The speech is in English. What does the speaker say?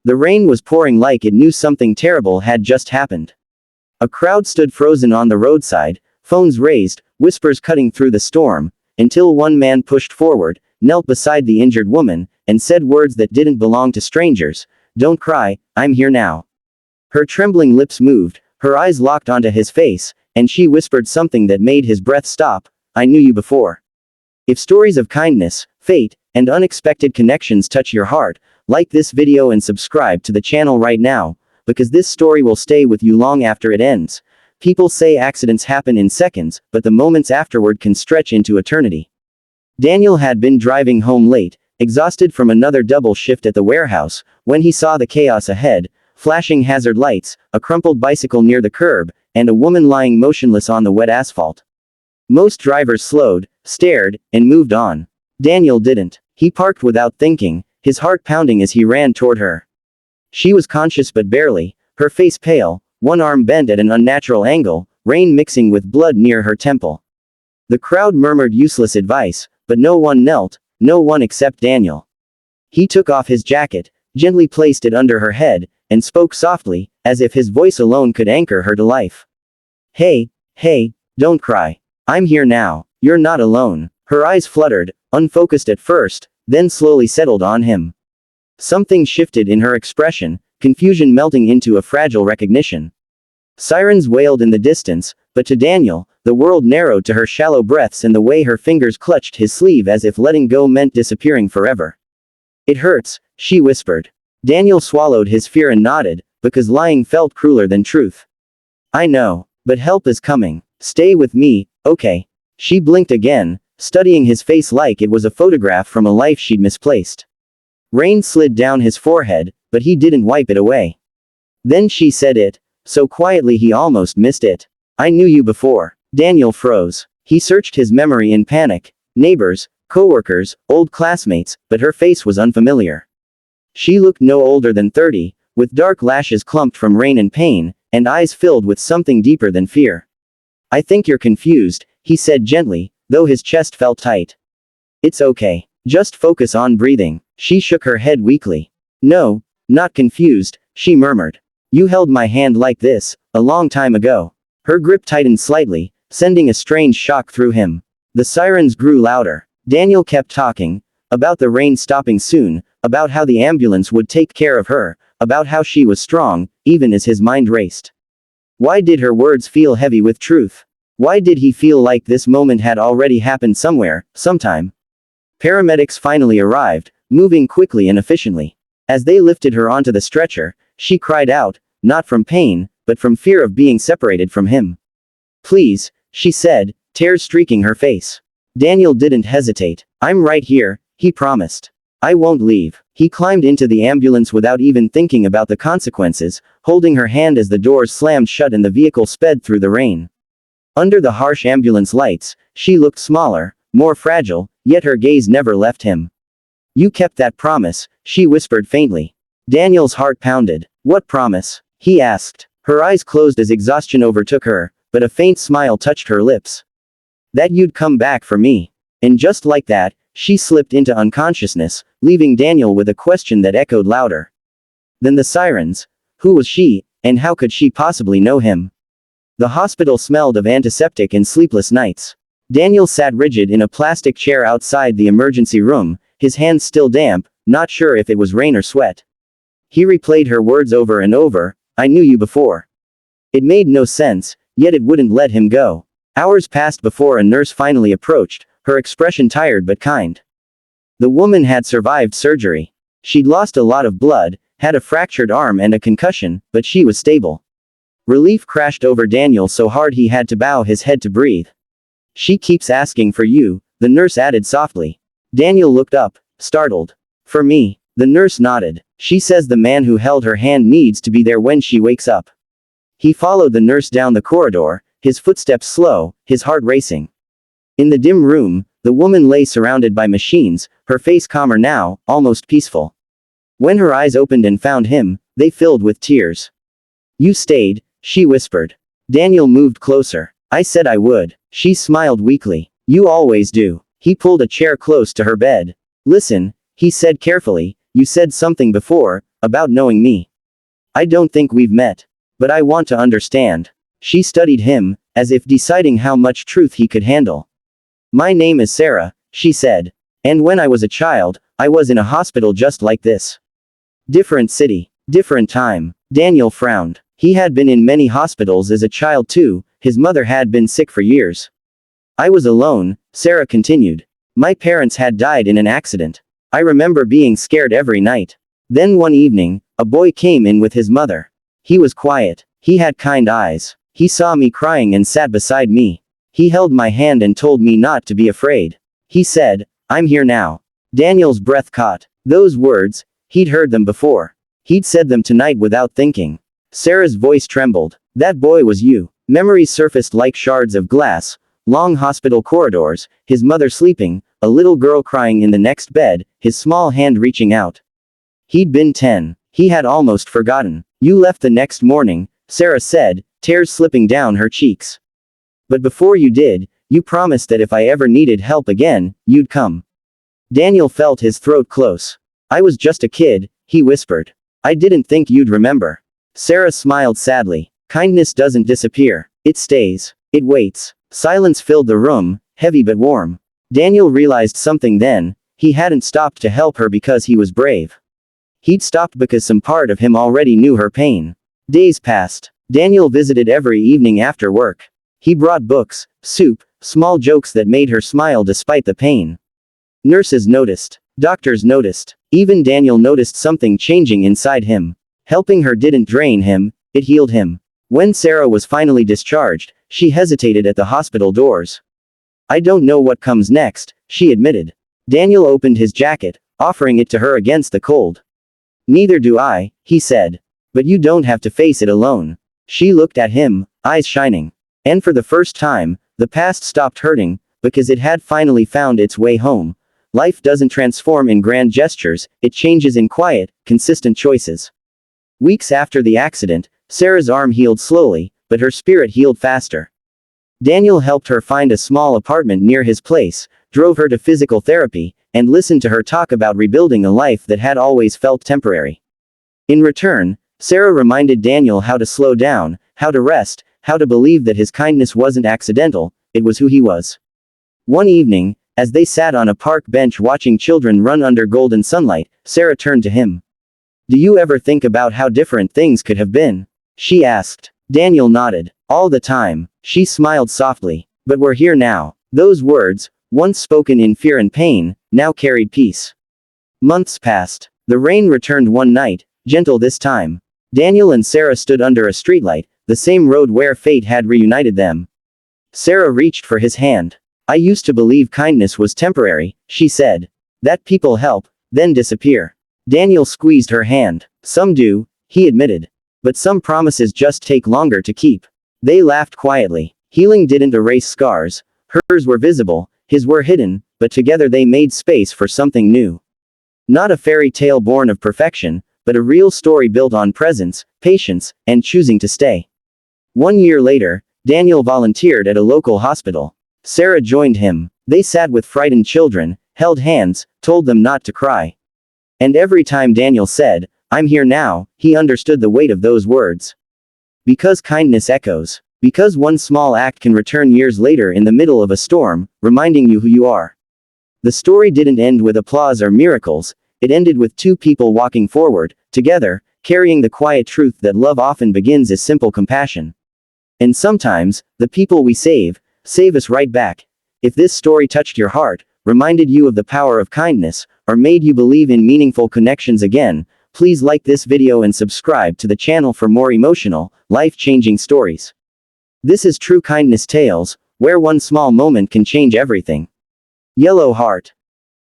The rain was pouring like it knew something terrible had just happened. A crowd stood frozen on the roadside, phones raised, whispers cutting through the storm, until one man pushed forward, knelt beside the injured woman, and said words that didn't belong to strangers. "Don't cry, I'm here now." Her trembling lips moved, her eyes locked onto his face, and she whispered something that made his breath stop. "I knew you before." If stories of kindness, fate, and unexpected connections touch your heart, like this video and subscribe to the channel right now, because this story will stay with you long after it ends. People say accidents happen in seconds, but the moments afterward can stretch into eternity. Daniel had been driving home late, exhausted from another double shift at the warehouse, when he saw the chaos ahead: flashing hazard lights, a crumpled bicycle near the curb, and a woman lying motionless on the wet asphalt. Most drivers slowed, stared, and moved on. Daniel didn't. He parked without thinking, his heart pounding as he ran toward her. She was conscious but barely, her face pale, one arm bent at an unnatural angle, rain mixing with blood near her temple. The crowd murmured useless advice, but no one knelt, no one except Daniel. He took off his jacket, gently placed it under her head, and spoke softly, as if his voice alone could anchor her to life. Hey, don't cry. I'm here now. You're not alone." Her eyes fluttered, unfocused at first, then slowly settled on him. Something shifted in her expression, confusion melting into a fragile recognition. Sirens wailed in the distance, but to Daniel, the world narrowed to her shallow breaths and the way her fingers clutched his sleeve as if letting go meant disappearing forever. "It hurts," she whispered. Daniel swallowed his fear and nodded, because lying felt crueler than truth. "I know, but help is coming. Stay with me, okay?" She blinked again, studying his face like it was a photograph from a life she'd misplaced. Rain slid down his forehead, but he didn't wipe it away. Then she said it, so quietly he almost missed it. "I knew you before." Daniel froze. He searched his memory in panic. Neighbors, coworkers, old classmates, but her face was unfamiliar. She looked no older than 30, with dark lashes clumped from rain and pain, and eyes filled with something deeper than fear. "I think you're confused," he said gently, though his chest felt tight. "It's okay. Just focus on breathing." She shook her head weakly. "No, not confused," she murmured. "You held my hand like this, a long time ago." Her grip tightened slightly, sending a strange shock through him. The sirens grew louder. Daniel kept talking, about the rain stopping soon, about how the ambulance would take care of her, about how she was strong, even as his mind raced. Why did her words feel heavy with truth? Why did he feel like this moment had already happened somewhere, sometime? Paramedics finally arrived, moving quickly and efficiently. As they lifted her onto the stretcher, she cried out, not from pain, but from fear of being separated from him. "Please," she said, tears streaking her face. Daniel didn't hesitate. "I'm right here," he promised. "I won't leave." He climbed into the ambulance without even thinking about the consequences, holding her hand as the doors slammed shut and the vehicle sped through the rain. Under the harsh ambulance lights, she looked smaller, more fragile, yet her gaze never left him. "You kept that promise," she whispered faintly. Daniel's heart pounded. "What promise?" he asked. Her eyes closed as exhaustion overtook her, but a faint smile touched her lips. "That you'd come back for me." And just like that, she slipped into unconsciousness, leaving Daniel with a question that echoed louder than the sirens. Who was she, and how could she possibly know him? The hospital smelled of antiseptic and sleepless nights. Daniel sat rigid in a plastic chair outside the emergency room, his hands still damp, not sure if it was rain or sweat. He replayed her words over and over, "I knew you before." It made no sense, yet it wouldn't let him go. Hours passed before a nurse finally approached, her expression tired but kind. The woman had survived surgery. She'd lost a lot of blood, had a fractured arm and a concussion, but she was stable. Relief crashed over Daniel so hard he had to bow his head to breathe. "She keeps asking for you," the nurse added softly. Daniel looked up, startled. "For me?" The nurse nodded. "She says the man who held her hand needs to be there when she wakes up." He followed the nurse down the corridor, his footsteps slow, his heart racing. In the dim room, the woman lay surrounded by machines, her face calmer now, almost peaceful. When her eyes opened and found him, they filled with tears. "You stayed," she whispered. Daniel moved closer. "I said I would." She smiled weakly. "You always do." He pulled a chair close to her bed. "Listen," he said carefully, "you said something before, about knowing me. I don't think we've met. But I want to understand. She studied him, as if deciding how much truth he could handle. My name is Sarah, she said. And when I was a child, I was in a hospital just like this. Different city, different time. Daniel frowned. He had been in many hospitals as a child too, his mother had been sick for years. I was alone, Sarah continued. My parents had died in an accident. I remember being scared every night. Then one evening, a boy came in with his mother. He was quiet. He had kind eyes. He saw me crying and sat beside me. He held my hand and told me not to be afraid. He said, "I'm here now." Daniel's breath caught. Those words, he'd heard them before. He'd said them tonight without thinking. Sarah's voice trembled. That boy was you. Memories surfaced like shards of glass. Long hospital corridors, his mother sleeping, a little girl crying in the next bed, his small hand reaching out. He'd been 10. He had almost forgotten. You left the next morning, Sarah said, tears slipping down her cheeks. But before you did, you promised that if I ever needed help again, you'd come. Daniel felt his throat close. I was just a kid, he whispered. I didn't think you'd remember. Sarah smiled sadly. Kindness doesn't disappear. It stays. It waits. Silence filled the room, heavy but warm. Daniel realized something then. He hadn't stopped to help her because he was brave. He'd stopped because some part of him already knew her pain. Days passed. Daniel visited every evening after work. He brought books, soup, small jokes that made her smile despite the pain. Nurses noticed. Doctors noticed. Even Daniel noticed something changing inside him. Helping her didn't drain him, it healed him. When Sarah was finally discharged, she hesitated at the hospital doors. I don't know what comes next, she admitted. Daniel opened his jacket, offering it to her against the cold. Neither do I, he said. But you don't have to face it alone. She looked at him, eyes shining. And for the first time, the past stopped hurting, because it had finally found its way home. Life doesn't transform in grand gestures, it changes in quiet, consistent choices. Weeks after the accident, Sarah's arm healed slowly, but her spirit healed faster. Daniel helped her find a small apartment near his place, drove her to physical therapy, and listened to her talk about rebuilding a life that had always felt temporary. In return, Sarah reminded Daniel how to slow down, how to rest, how to believe that his kindness wasn't accidental, it was who he was. One evening, as they sat on a park bench watching children run under golden sunlight, Sarah turned to him. Do you ever think about how different things could have been? She asked. Daniel nodded. All the time. She smiled softly. But we're here now. Those words, once spoken in fear and pain, now carried peace. Months passed. The rain returned one night, gentle this time. Daniel and Sarah stood under a streetlight, the same road where fate had reunited them. Sarah reached for his hand. I used to believe kindness was temporary, she said. That people help, then disappear. Daniel squeezed her hand. Some do, he admitted. But some promises just take longer to keep. They laughed quietly. Healing didn't erase scars. Hers were visible, his were hidden, but together they made space for something new. Not a fairy tale born of perfection, but a real story built on presence, patience, and choosing to stay. 1 year later, Daniel volunteered at a local hospital. Sarah joined him. They sat with frightened children, held hands, told them not to cry. And every time Daniel said, I'm here now, he understood the weight of those words. Because kindness echoes. Because one small act can return years later in the middle of a storm, reminding you who you are. The story didn't end with applause or miracles, it ended with two people walking forward, together, carrying the quiet truth that love often begins as simple compassion. And sometimes, the people we save us right back. If this story touched your heart, reminded you of the power of kindness, or made you believe in meaningful connections again, please like this video and subscribe to the channel for more emotional, life-changing stories. This is True Kindness Tales, where one small moment can change everything. Yellow Heart.